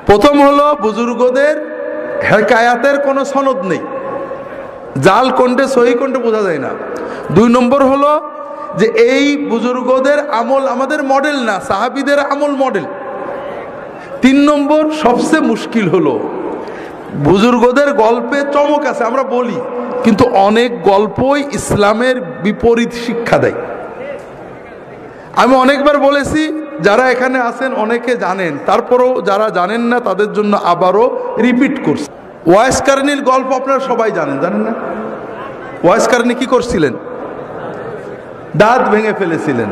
প্রথম হলো বুজুর্গদের হেকায়াতের কোনো সনদ নেই, জাল কোনটে সহি কোনটে বোঝা যায় না। 2 নম্বর হলো যে এই বুজুর্গদের আমল আমাদের মডেল না, সাহাবীদের আমল মডেল। 3 নম্বর সবচেয়ে মুশকিল হলো বুজুর্গদের গল্পে চমক আছে আমরা বলি, কিন্তু অনেক গল্পই ইসলামের বিপরীত শিক্ষা দেয়। আমি অনেকবার বলেছি, যারা এখানে আছেন অনেকে জানেন, তারপরও যারা জানেন না তাদের জন্য আবারও রিপিট করছি। ওয়াইস কারনীর গল্প আপনারা সবাই জানেন, জানেন না? ওয়াইস কারনী কি করছিলেন? দাঁত ভেঙে ফেলেছিলেন।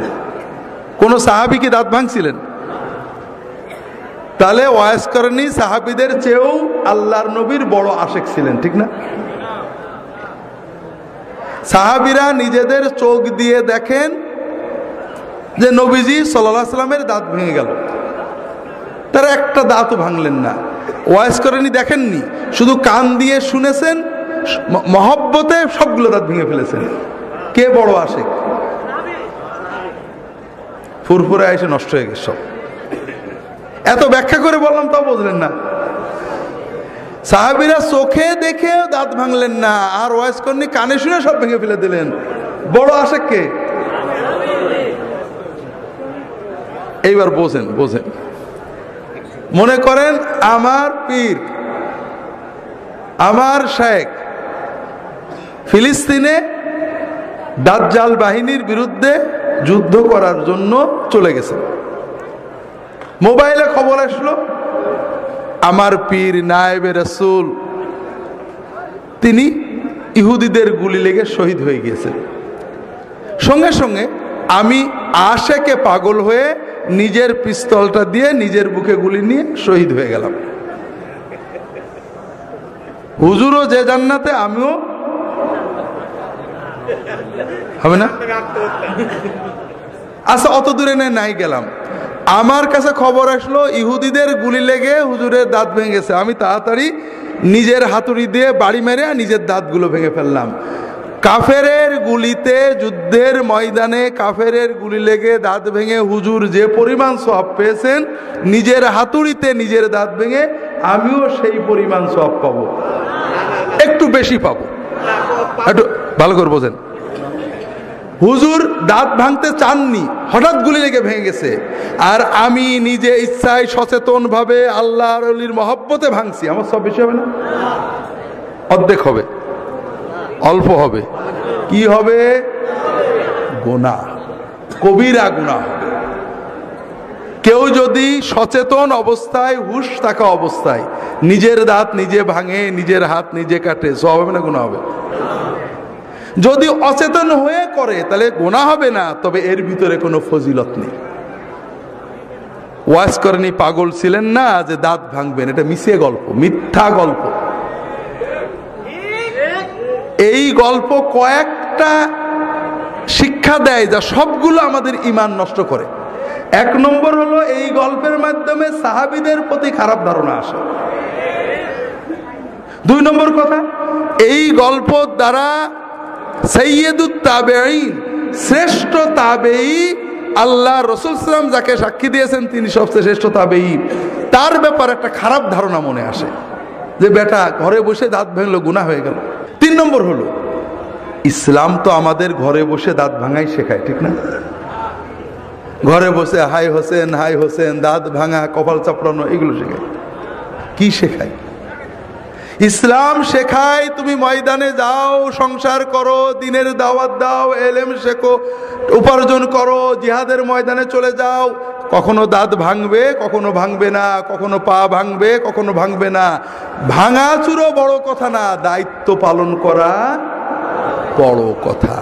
কোন সাহাবী কি দাঁত ভাঙছিলেন? তাহলে ওয়াইস কারনী সাহাবীদের চেয়েও আল্লাহর নবীর বড় আশেক ছিলেন, ঠিক না? সাহাবীরা নিজেদের চোখ দিয়ে দেখেন যে নবীজি সাল্লাল্লাহু আলাইহি ওয়াসাল্লামের দাঁত ভেঙে গেল, তারা একটা দাঁতও ভাঙলেন না। ওয়াইস কারনী দেখেননি, শুধু কান দিয়ে শুনেছেন, মহব্বতে সবগুলো দাঁত ভেঙে ফেলেছেন। কে বড় আশেক? ফুরফুরে এসে নষ্ট হয়ে গেছে সব। এত ব্যাখ্যা করে বললাম তাও বুঝলেন না। সাহাবীরা চোখে দেখে দাঁত ভাঙলেন না, আর ওয়াইস কারনী কানে শুনে সব ভেঙে ফেলে দিলেন। বড় আশেক কে? এইবার বোঝেন, বোঝেন। মনে করেন আমার পীর, আমার শেখ ফিলিস্তিনে দাজ্জাল বাহিনীর বিরুদ্ধে যুদ্ধ করার জন্য চলে গেছে। মোবাইলে খবর আসলো আমার পীর নায়েবে রাসূল তিনি ইহুদিদের গুলি লেগে শহীদ হয়ে গিয়েছেন। সঙ্গে সঙ্গে আমি আশেকে পাগল হয়ে নিজের পিস্তলটা দিয়ে নিজের বুকে গুলি নিয়ে শহীদ হয়ে গেলাম। হুজুরও যে জান্নাতে, আমিও হবে না? আচ্ছা, অত দূরে নাই গেলাম। আমার কাছে খবর আসলো ইহুদিদের গুলি লেগে হুজুরের দাঁত ভেঙে গেছে। আমি তাড়াতাড়ি নিজের হাতুড়ি দিয়ে বাড়ি মেরে নিজের দাঁতগুলো ভেঙে ফেললাম। কাফেরের গুলিতে, যুদ্ধের ময়দানে কাফেরের গুলি লেগে দাঁত ভেঙে হুজুর যে পরিমাণ সওয়াব পেয়েছেন, নিজের হাতুড়িতে নিজের দাঁত ভেঙে আমিও সেই পরিমাণ সওয়াব পাবো, একটু বেশি পাবো। একটু ভালো করে বোঝেন। হুজুর দাঁত ভাঙতে চাননি, হঠাৎ গুলি লেগে ভেঙে গেছে, আর আমি নিজে ইচ্ছায় সচেতন ভাবে আল্লাহর ওলির মহব্বতে ভাঙছি। আমার সব বেশি হবে না? অর্ধেক হবে, অল্প হবে। কি হবে? গুনাহ, কবিরা গুনাহ হবে। কেউ যদি সচেতন অবস্থায়, হুশ থাকা অবস্থায় নিজের দাঁত নিজে ভাঙে, নিজের হাত নিজে কাটে, সওয়াব হবে না গুনাহ হবে? যদি অচেতন হয়ে করে তাহলে গুনাহ হবে না, তবে এর ভিতরে কোনো ফজিলত নেই। ওয়াজ করেনি পাগল ছিলেন না যে দাঁত ভাঙবেন, এটা মিছে গল্প, মিথ্যা গল্প। এই গল্প কয়েকটা শিক্ষা দেয় যা সবগুলো আমাদের ঈমান নষ্ট করে। 1 নম্বর হলো এই গল্পের মাধ্যমে সাহাবীদের প্রতি খারাপ ধারণা আসে। 2 নম্বর কথা, এই গল্প দ্বারা সাইয়্যিদুত তাবেঈন, শ্রেষ্ঠ তাবেঈ, আল্লাহ রাসূল সাল্লাল্লাহু আলাইহি ওয়াসাল্লাম যাকে সাক্ষী দিয়েছেন তিনি সবচেয়ে শ্রেষ্ঠ তাবেঈ, তার ব্যাপারে একটা খারাপ ধারণা মনে আসে যে বেটা ঘরে বসে দাঁত ভাঙলো, গুনাহ হয়ে গেল। 3 নম্বর হলো ইসলাম তো আমাদের ঘরে বসে দাঁত ভাঙাই শেখায়, ঠিক না? ঘরে বসে হাই হোসেন, হাই হোসেন, দাঁত ভাঙা, কপাল চাপড়ানো, এগুলো শেখায়। কি শেখায়? ইসলাম শেখায় তুমি ময়দানে যাও, সংসার করো, দিনের দাওয়াত দাও, এলেম শেখো, উপার্জন করো, জিহাদের ময়দানে চলে যাও। কখনো দাঁত ভাঙবে, কখনো ভাঙবে না, কখনো পা ভাঙবে, কখনো ভাঙবে না। ভাঙাচুরো বড় কথা না, দায়িত্ব পালন করা বড় কথা।